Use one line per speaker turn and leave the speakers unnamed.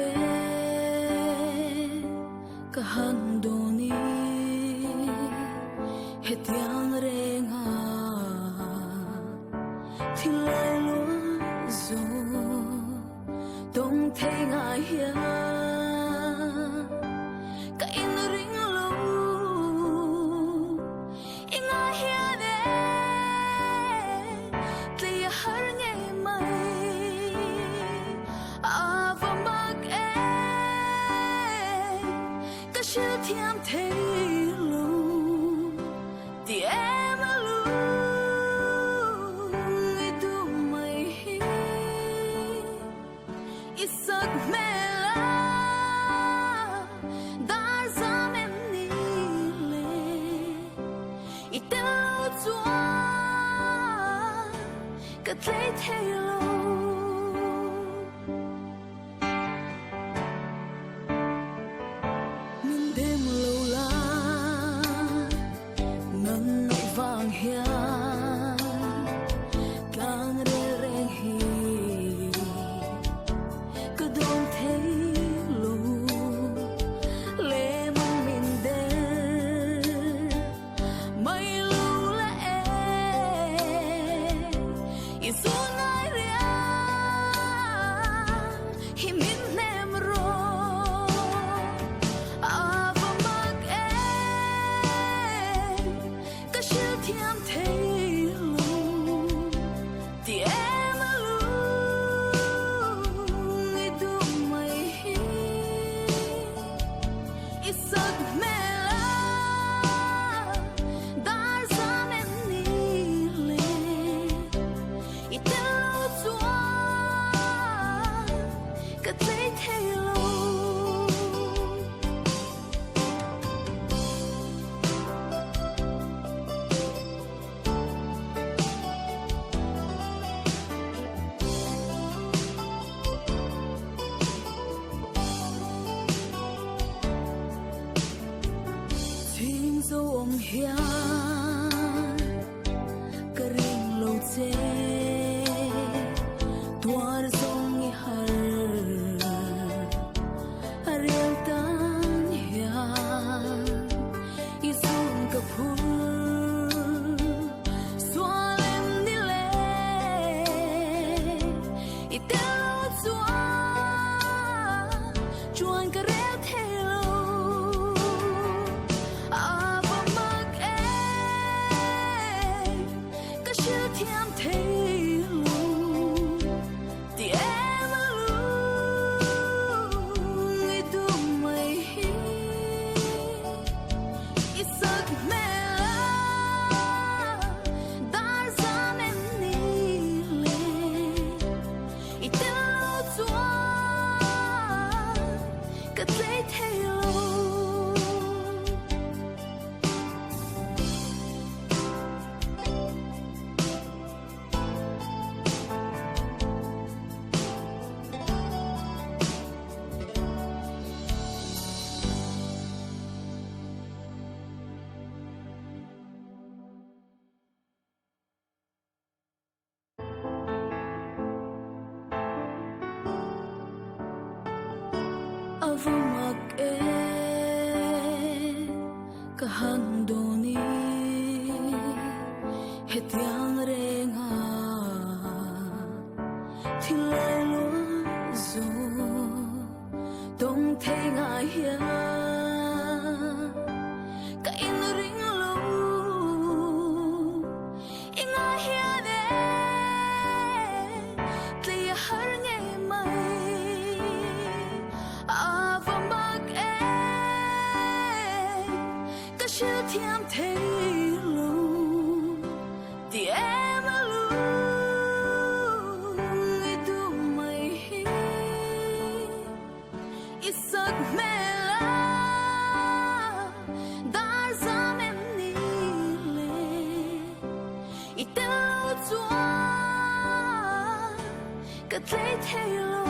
e kahandoni hetiang renga thilai lo zo dong thenga hia ka in ring lo inga hia de tle har nge mai avamak e ka shil thiam the lo ti em lu ngi du mai hi isak mela dar zam em ni le itau chua ka tlei thei lo min đêm lâu la nâng ngại vàng hia càng re reng hi cứ đong thấy lu lệ mong min đêm mây lu la e isu nai ria hi min nem ro avamak e ka shil thiam thei lu ti em lu ngi du mai hi isak mela dar zam em ni le itau chua ka tlei thei lo Thinh dấu ôm hiền cái ring lâu che tua dòng nghi hờ ariel tan hiền izun kapur xóa em đi lệ itau chua chuan cái reo thei lo avamak e ka shil thiam thei lu ti em lu ngi du mai hi isak mela dar zam em ni le itau chua ka tlei thei lo avamak e kahandoni hetiang renga thilai lo zo dong thenga hia ka in ring lo inga hia de tle har nge mai avamak e ka shil thiam thei lu ti em lu ngi du mai hi isak mela dar zam em ni le itau chua ka tlei thei lo